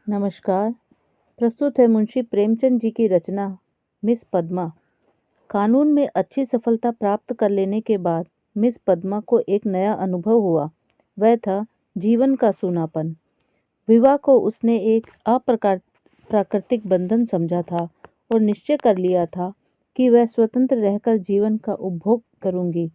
नमस्कार। प्रस्तुत है मुंशी प्रेमचंद जी की रचना मिस पद्मा। कानून में अच्छी सफलता प्राप्त कर लेने के बाद मिस पद्मा को एक नया अनुभव हुआ। वह था जीवन का सूनापन। विवाह को उसने एक अप्रकार प्राकृतिक बंधन समझा था और निश्चय कर लिया था कि वह स्वतंत्र रहकर जीवन का उपभोग करूंगी।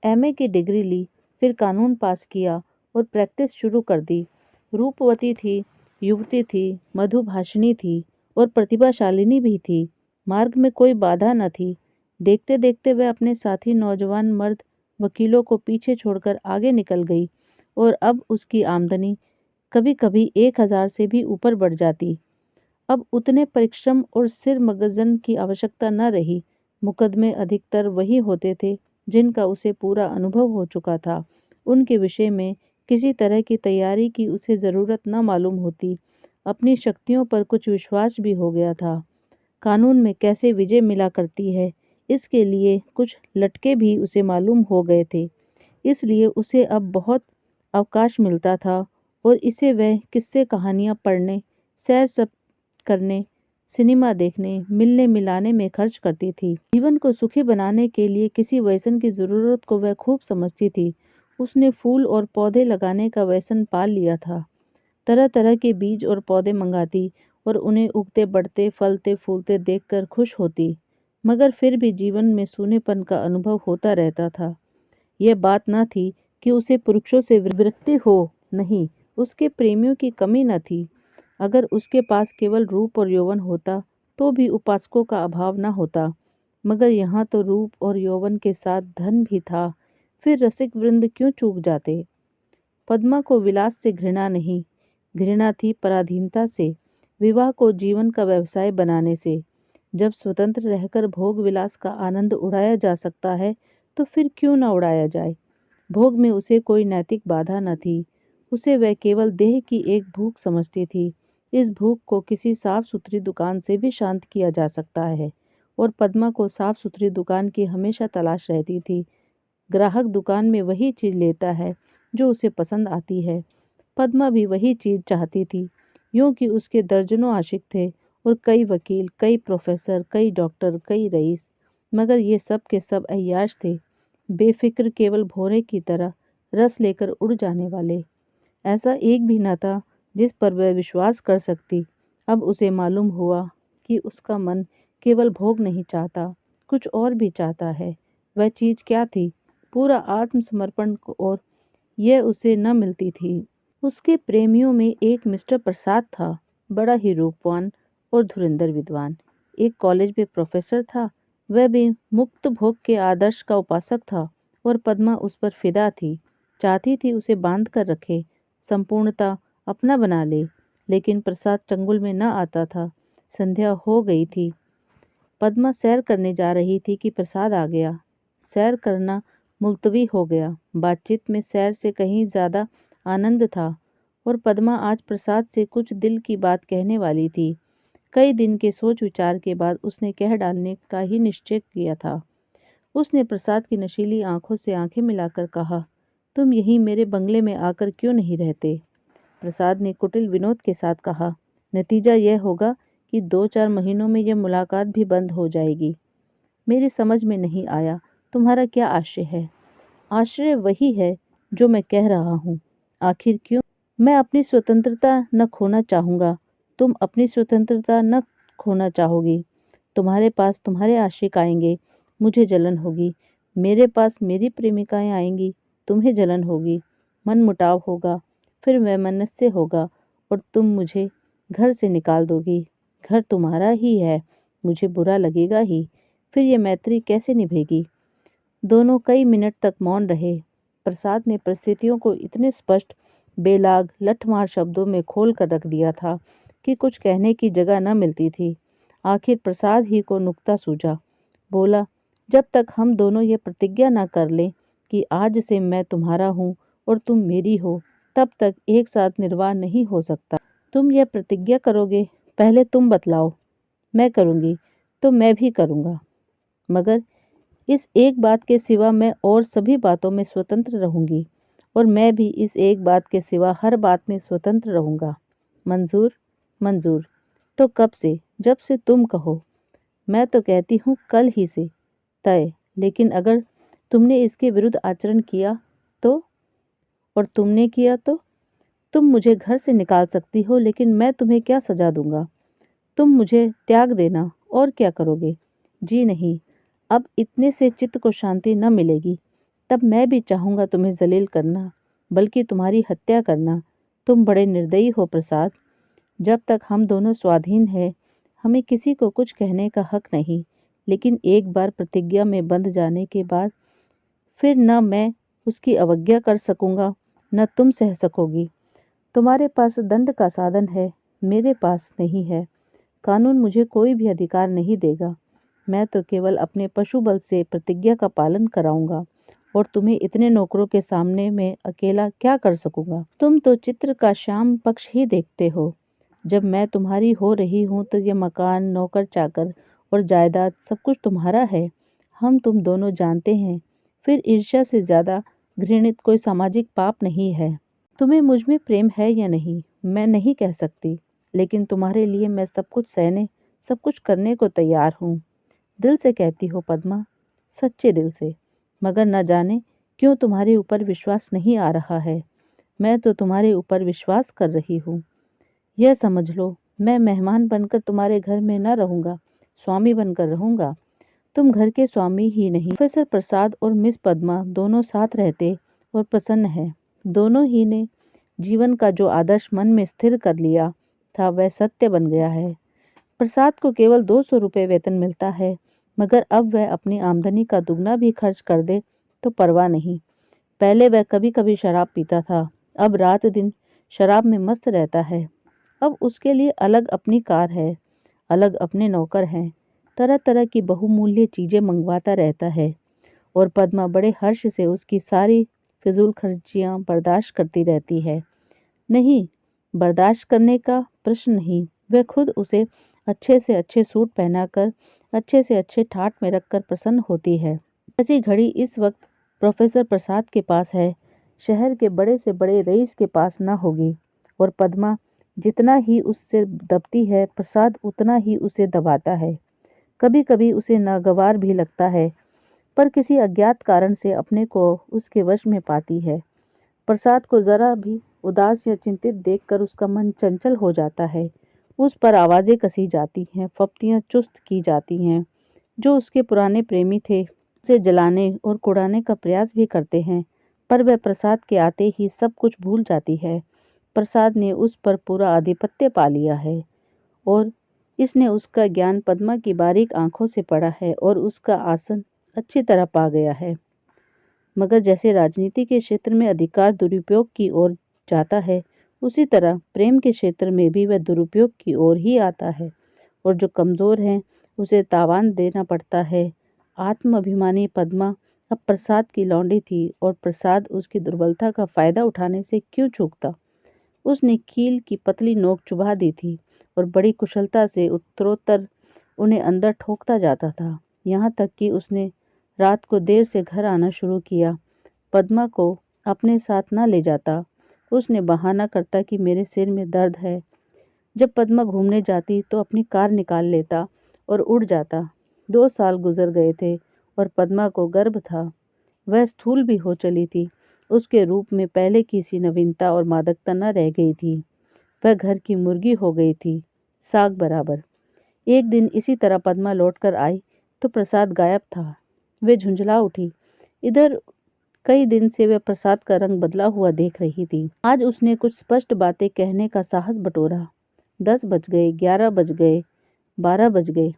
एमए की डिग्री ली, फिर कानून पास किया और प्रैक्टिस शुरू कर दी। रूपवती थी, युवती थी, मधुभाषिणी थी और प्रतिभाशालिनी भी थी। मार्ग में कोई बाधा न थी। देखते देखते वह अपने साथी नौजवान मर्द वकीलों को पीछे छोड़कर आगे निकल गई और अब उसकी आमदनी कभी कभी 1,000 से भी ऊपर बढ़ जाती। अब उतने परिश्रम और सिर मगजन की आवश्यकता न रही। मुकदमे अधिकतर वही होते थे जिनका उसे पूरा अनुभव हो चुका था। उनके विषय में किसी तरह की तैयारी की उसे ज़रूरत न मालूम होती। अपनी शक्तियों पर कुछ विश्वास भी हो गया था। कानून में कैसे विजय मिला करती है, इसके लिए कुछ लटके भी उसे मालूम हो गए थे। इसलिए उसे अब बहुत अवकाश मिलता था और इसे वह किस्से कहानियाँ पढ़ने, सैर सब करने, सिनेमा देखने, मिलने मिलाने में खर्च करती थी। जीवन को सुखी बनाने के लिए किसी व्यसन की ज़रूरत को वह खूब समझती थी। उसने फूल और पौधे लगाने का व्यसन पाल लिया था। तरह तरह के बीज और पौधे मंगाती और उन्हें उगते बढ़ते फलते फूलते देखकर खुश होती। मगर फिर भी जीवन में सूनेपन का अनुभव होता रहता था। यह बात न थी कि उसे पुरुषों से विरक्ति हो, नहीं, उसके प्रेमियों की कमी न थी। अगर उसके पास केवल रूप और यौवन होता तो भी उपासकों का अभाव न होता। मगर यहाँ तो रूप और यौवन के साथ धन भी था, फिर रसिक वृंद क्यों चूक जाते। पद्मा को विलास से घृणा नहीं, घृणा थी पराधीनता से, विवाह को जीवन का व्यवसाय बनाने से। जब स्वतंत्र रहकर भोग विलास का आनंद उड़ाया जा सकता है तो फिर क्यों न उड़ाया जाए। भोग में उसे कोई नैतिक बाधा न थी। उसे वह केवल देह की एक भूख समझती थी। इस भूख को किसी साफ सुथरी दुकान से भी शांत किया जा सकता है और पद्मा को साफ सुथरी दुकान की हमेशा तलाश रहती थी। ग्राहक दुकान में वही चीज लेता है जो उसे पसंद आती है। पद्मा भी वही चीज चाहती थी। यूं कि उसके दर्जनों आशिक थे और कई वकील, कई प्रोफेसर, कई डॉक्टर, कई रईस। मगर ये सब के सब अय्याश थे, बेफिक्र, केवल भौरे की तरह रस लेकर उड़ जाने वाले। ऐसा एक भी न था जिस पर वह विश्वास कर सकती। अब उसे मालूम हुआ कि उसका मन केवल भोग नहीं चाहता, कुछ और भी चाहता है। वह चीज क्या थी? पूरा आत्मसमर्पण और यह उसे न मिलती थी। उसके प्रेमियों में एक मिस्टर प्रसाद था, बड़ा ही रूपवान और धुरंधर विद्वान। एक कॉलेज में प्रोफेसर था। वह भी मुक्त भोग के आदर्श का उपासक था और पद्मा उस पर फिदा थी। चाहती थी उसे बांध कर रखे, संपूर्णता अपना बना ले। लेकिन प्रसाद चंगुल में न आता था। संध्या हो गई थी। पद्मा सैर करने जा रही थी कि प्रसाद आ गया। सैर करना मुलतवी हो गया। बातचीत में सैर से कहीं ज्यादा आनंद था और पद्मा आज प्रसाद से कुछ दिल की बात कहने वाली थी। कई दिन के सोच विचार के बाद उसने कह डालने का ही निश्चय किया था। उसने प्रसाद की नशीली आंखों से आंखें मिलाकर कहा, तुम यहीं मेरे बंगले में आकर क्यों नहीं रहते। प्रसाद ने कुटिल विनोद के साथ कहा, नतीजा यह होगा कि 2-4 महीनों में यह मुलाकात भी बंद हो जाएगी। मेरी समझ में नहीं आया, तुम्हारा क्या आशय है। आश्रय वही है जो मैं कह रहा हूँ। आखिर क्यों। मैं अपनी स्वतंत्रता न खोना चाहूँगा, तुम अपनी स्वतंत्रता न खोना चाहोगी। तुम्हारे पास तुम्हारे आशिक आएंगे, मुझे जलन होगी। मेरे पास मेरी प्रेमिकाएं आएंगी, तुम्हें जलन होगी। मन मुटाव होगा, फिर वैमनस्य होगा और तुम मुझे घर से निकाल दोगी। घर तुम्हारा ही है, मुझे बुरा लगेगा ही। फिर ये मैत्री कैसे निभेगी। दोनों कई मिनट तक मौन रहे। प्रसाद ने परिस्थितियों को इतने स्पष्ट, बेलाग, लठमार शब्दों में खोल कर रख दिया था कि कुछ कहने की जगह न मिलती थी। आखिर प्रसाद ही को नुक्ता सूझा। बोला, जब तक हम दोनों ये प्रतिज्ञा न कर लें कि आज से मैं तुम्हारा हूँ और तुम मेरी हो, तब तक एक साथ निर्वाह नहीं हो सकता। तुम यह प्रतिज्ञा करोगे? पहले तुम बतलाओ। मैं करूँगी तो मैं भी करूँगा, मगर इस एक बात के सिवा मैं और सभी बातों में स्वतंत्र रहूंगी और मैं भी इस एक बात के सिवा हर बात में स्वतंत्र रहूंगा। मंजूर? मंजूर। तो कब से? जब से तुम कहो। मैं तो कहती हूँ कल ही से। तय। लेकिन अगर तुमने इसके विरुद्ध आचरण किया तो? और तुमने किया तो? तुम मुझे घर से निकाल सकती हो, लेकिन मैं तुम्हें क्या सजा दूंगा? तुम मुझे त्याग देना, और क्या करोगे? जी नहीं, अब इतने से चित्त को शांति न मिलेगी। तब मैं भी चाहूंगा तुम्हें जलील करना, बल्कि तुम्हारी हत्या करना। तुम बड़े निर्दयी हो प्रसाद। जब तक हम दोनों स्वाधीन हैं, हमें किसी को कुछ कहने का हक नहीं। लेकिन एक बार प्रतिज्ञा में बंध जाने के बाद फिर न मैं उसकी अवज्ञा कर सकूंगा, न तुम सह सकोगी। तुम्हारे पास दंड का साधन है, मेरे पास नहीं है। कानून मुझे कोई भी अधिकार नहीं देगा। मैं तो केवल अपने पशु बल से प्रतिज्ञा का पालन कराऊंगा, और तुम्हें इतने नौकरों के सामने मैं अकेला क्या कर सकूंगा? तुम तो चित्र का श्याम पक्ष ही देखते हो। जब मैं तुम्हारी हो रही हूँ तो ये मकान, नौकर चाकर और जायदाद सब कुछ तुम्हारा है। हम तुम दोनों जानते हैं, फिर ईर्ष्या से ज्यादा घृणित कोई सामाजिक पाप नहीं है। तुम्हें मुझ में प्रेम है या नहीं, मैं नहीं कह सकती, लेकिन तुम्हारे लिए मैं सब कुछ सहने, सब कुछ करने को तैयार हूँ। दिल से कहती हो पद्मा, सच्चे दिल से। मगर न जाने क्यों तुम्हारे ऊपर विश्वास नहीं आ रहा है। मैं तो तुम्हारे ऊपर विश्वास कर रही हूँ। यह समझ लो, मैं मेहमान बनकर तुम्हारे घर में न रहूंगा, स्वामी बनकर रहूंगा। तुम घर के स्वामी ही नहीं। प्रोफेसर प्रसाद और मिस पद्मा दोनों साथ रहते और प्रसन्न हैं। दोनों ही ने जीवन का जो आदर्श मन में स्थिर कर लिया था वह सत्य बन गया है। प्रसाद को केवल 200 रुपये वेतन मिलता है, मगर अब वह अपनी आमदनी का दुगना भी खर्च कर दे तो परवाह नहीं। पहले वह कभी कभी शराब पीता था, अब रात दिन शराब में मस्त रहता है। अब उसके लिए अलग अपनी कार है, अलग अपने नौकर हैं, तरह तरह की बहुमूल्य चीजें मंगवाता रहता है, और पद्मा बड़े हर्ष से उसकी सारी फिजूल खर्चियां बर्दाश्त करती रहती है। नहीं, बर्दाश्त करने का प्रश्न नहीं, वह खुद उसे अच्छे से अच्छे सूट पहनाकर, अच्छे से अच्छे ठाट में रखकर प्रसन्न होती है। ऐसी घड़ी इस वक्त प्रोफेसर प्रसाद के पास है, शहर के बड़े से बड़े रईस के पास न होगी। और पद्मा जितना ही उससे दबती है, प्रसाद उतना ही उसे दबाता है। कभी कभी उसे नागवार भी लगता है, पर किसी अज्ञात कारण से अपने को उसके वश में पाती है। प्रसाद को जरा भी उदास या चिंतित देखकर उसका मन चंचल हो जाता है। उस पर आवाजें कसी जाती हैं, फप्तियां चुस्त की जाती हैं। जो उसके पुराने प्रेमी थे उसे जलाने और कुड़ाने का प्रयास भी करते हैं, पर वह प्रसाद के आते ही सब कुछ भूल जाती है। प्रसाद ने उस पर पूरा आधिपत्य पा लिया है, और इसने उसका ज्ञान पद्मा की बारीक आंखों से पढ़ा है और उसका आसन अच्छी तरह पा गया है। मगर जैसे राजनीति के क्षेत्र में अधिकार दुरुपयोग की ओर जाता है, उसी तरह प्रेम के क्षेत्र में भी वह दुरुपयोग की ओर ही आता है, और जो कमजोर है उसे तावान देना पड़ता है। आत्माभिमानी पद्मा अब प्रसाद की लौंडी थी, और प्रसाद उसकी दुर्बलता का फायदा उठाने से क्यों चूकता। उसने कील की पतली नोक चुभा दी थी, और बड़ी कुशलता से उत्तरोत्तर उन्हें अंदर ठोकता जाता था, यहाँ तक कि उसने रात को देर से घर आना शुरू किया। पद्मा को अपने साथ न ले जाता। उसने बहाना करता कि मेरे सिर में दर्द है। जब पद्मा घूमने जाती तो अपनी कार निकाल लेता और उड़ जाता। 2 साल गुजर गए थे, और पद्मा को गर्भ था। वह स्थूल भी हो चली थी। उसके रूप में पहले की सी नवीनता और मादकता न रह गई थी। वह घर की मुर्गी हो गई थी, साग बराबर। एक दिन इसी तरह पद्मा लौटकर आई तो प्रसाद गायब था। वे झुंझला उठी। इधर कई दिन से वह प्रसाद का रंग बदला हुआ देख रही थी। आज उसने कुछ स्पष्ट बातें कहने का साहस बटोरा। 10 बज गए, 11 बज गए, 12 बज गए।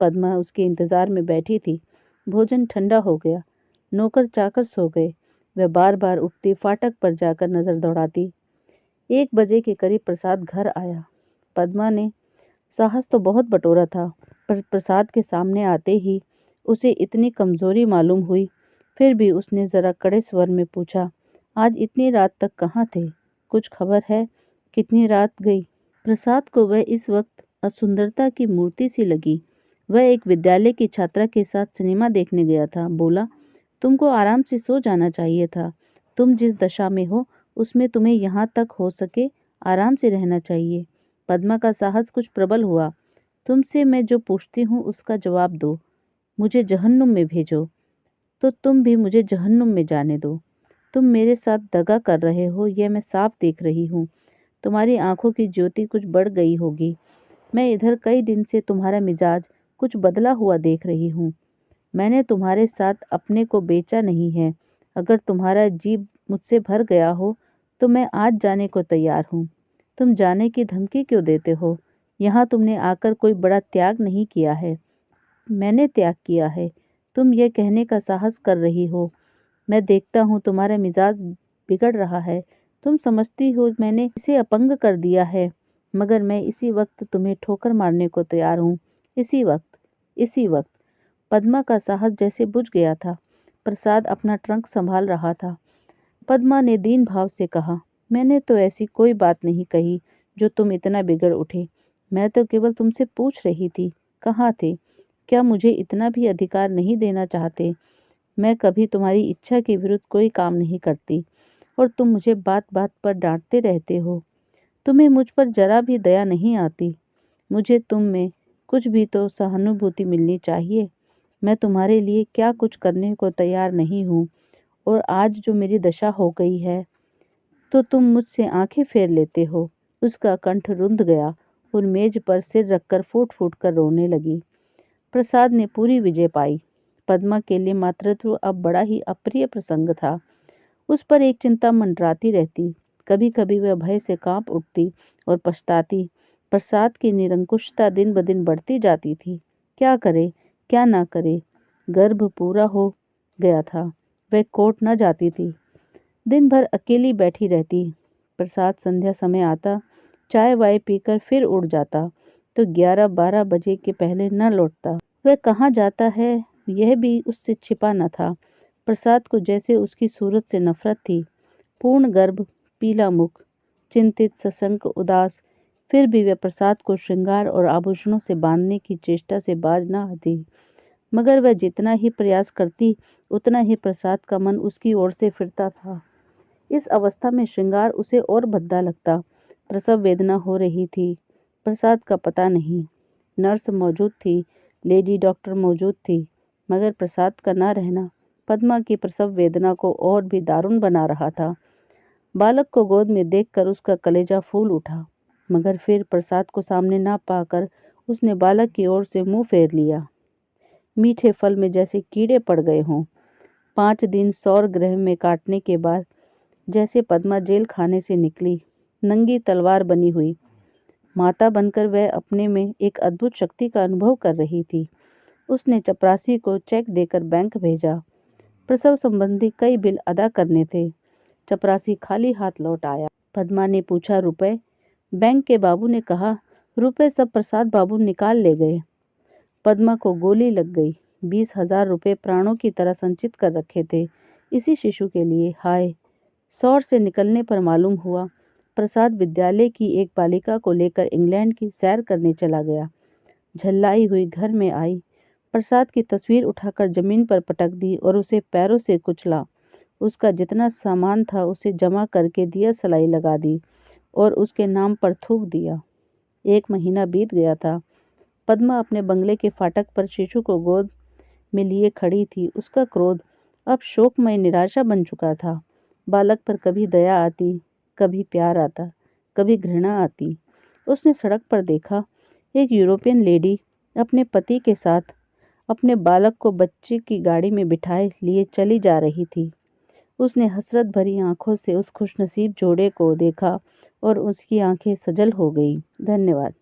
पद्मा उसके इंतजार में बैठी थी। भोजन ठंडा हो गया, नौकर चाकर सो गए। वह बार बार उठती, फाटक पर जाकर नजर दौड़ाती। 1 बजे के करीब प्रसाद घर आया। पद्मा ने साहस तो बहुत बटोरा था, पर प्रसाद के सामने आते ही उसे इतनी कमजोरी मालूम हुई। फिर भी उसने जरा कड़े स्वर में पूछा, आज इतनी रात तक कहाँ थे? कुछ खबर है? कितनी रात गई? प्रसाद को वह इस वक्त असुंदरता की मूर्ति सी लगी। वह एक विद्यालय की छात्रा के साथ सिनेमा देखने गया था। बोला, तुमको आराम से सो जाना चाहिए था। तुम जिस दशा में हो उसमें तुम्हें यहाँ तक हो सके आराम से रहना चाहिए। पद्मा का साहस कुछ प्रबल हुआ। तुमसे मैं जो पूछती हूँ उसका जवाब दो। मुझे जहन्नुम में भेजो तो तुम भी मुझे जहन्नुम में जाने दो। तुम मेरे साथ दगा कर रहे हो, यह मैं साफ देख रही हूँ। तुम्हारी आंखों की ज्योति कुछ बढ़ गई होगी। मैं इधर कई दिन से तुम्हारा मिजाज कुछ बदला हुआ देख रही हूँ। मैंने तुम्हारे साथ अपने को बेचा नहीं है। अगर तुम्हारा जी मुझसे भर गया हो तो मैं आज जाने को तैयार हूँ। तुम जाने की धमकी क्यों देते हो? यहाँ तुमने आकर कोई बड़ा त्याग नहीं किया है। मैंने त्याग किया है। तुम ये कहने का साहस कर रही हो। मैं देखता हूँ तुम्हारा मिजाज बिगड़ रहा है। तुम समझती हो मैंने इसे अपंग कर दिया है, मगर मैं इसी वक्त तुम्हें ठोकर मारने को तैयार हूँ। इसी वक्त। पद्मा का साहस जैसे बुझ गया था। प्रसाद अपना ट्रंक संभाल रहा था। पद्मा ने दीन भाव से कहा, मैंने तो ऐसी कोई बात नहीं कही जो तुम इतना बिगड़ उठे। मैं तो केवल तुमसे पूछ रही थी, कहाँ थे? क्या मुझे इतना भी अधिकार नहीं देना चाहते? मैं कभी तुम्हारी इच्छा के विरुद्ध कोई काम नहीं करती और तुम मुझे बात बात पर डांटते रहते हो। तुम्हें मुझ पर जरा भी दया नहीं आती। मुझे तुम में कुछ भी तो सहानुभूति मिलनी चाहिए। मैं तुम्हारे लिए क्या कुछ करने को तैयार नहीं हूँ, और आज जो मेरी दशा हो गई है तो तुम मुझसे आंखें फेर लेते हो। उसका कंठ रुंध गया और मेज पर सिर रखकर फूट फूट कर रोने लगी। प्रसाद ने पूरी विजय पाई। पद्मा के लिए मातृत्व अब बड़ा ही अप्रिय प्रसंग था। उस पर एक चिंता मंडराती रहती। कभी कभी वह भय से कांप उठती और पछताती। प्रसाद की निरंकुशता दिन ब दिन बढ़ती जाती थी। क्या करे, क्या ना करे। गर्भ पूरा हो गया था। वह कोर्ट न जाती थी। दिन भर अकेली बैठी रहती। प्रसाद संध्या समय आता, चाय वाय पीकर फिर उड़ जाता तो 11-12 बजे के पहले न लौटता। वह कहाँ जाता है यह भी उससे छिपा न था। प्रसाद को जैसे उसकी सूरत से नफरत थी। पूर्ण गर्भ, पीला मुख, चिंतित, सशंक, उदास, फिर भी वह प्रसाद को श्रृंगार और आभूषणों से बांधने की चेष्टा से बाज न आती। मगर वह जितना ही प्रयास करती उतना ही प्रसाद का मन उसकी ओर से फिरता था। इस अवस्था में श्रृंगार उसे और भद्दा लगता। प्रसव वेदना हो रही थी। प्रसाद का पता नहीं। नर्स मौजूद थी, लेडी डॉक्टर मौजूद थी, मगर प्रसाद का न रहना पद्मा की प्रसव वेदना को और भी दारुण बना रहा था। बालक को गोद में देखकर उसका कलेजा फूल उठा, मगर फिर प्रसाद को सामने ना पाकर उसने बालक की ओर से मुंह फेर लिया। मीठे फल में जैसे कीड़े पड़ गए हों। 5 दिन सौर गृह में काटने के बाद जैसे पद्मा जेल खाने से निकली, नंगी तलवार बनी हुई, माता बनकर वह अपने में एक अद्भुत शक्ति का अनुभव कर रही थी। उसने चपरासी को चेक देकर बैंक भेजा। प्रसव संबंधी कई बिल अदा करने थे। चपरासी खाली हाथ लौट आया। पद्मा ने पूछा, रुपए? बैंक के बाबू ने कहा, रुपए सब प्रसाद बाबू निकाल ले गए। पद्मा को गोली लग गई। 20,000 रुपये प्राणों की तरह संचित कर रखे थे इसी शिशु के लिए। हाय! सौर से निकलने पर मालूम हुआ प्रसाद विद्यालय की एक बालिका को लेकर इंग्लैंड की सैर करने चला गया। झल्लाई हुई घर में आई, प्रसाद की तस्वीर उठाकर जमीन पर पटक दी और उसे पैरों से कुचला। उसका जितना सामान था उसे जमा करके दिया सलाई लगा दी और उसके नाम पर थूक दिया। 1 महीना बीत गया था। पद्मा अपने बंगले के फाटक पर शिशु को गोद में लिए खड़ी थी। उसका क्रोध अब शोकमय निराशा बन चुका था। बालक पर कभी दया आती, कभी प्यार आता, कभी घृणा आती। उसने सड़क पर देखा, एक यूरोपियन लेडी अपने पति के साथ अपने बालक को बच्चे की गाड़ी में बिठाए लिए चली जा रही थी। उसने हसरत भरी आंखों से उस खुशनसीब जोड़े को देखा और उसकी आंखें सजल हो गई। धन्यवाद।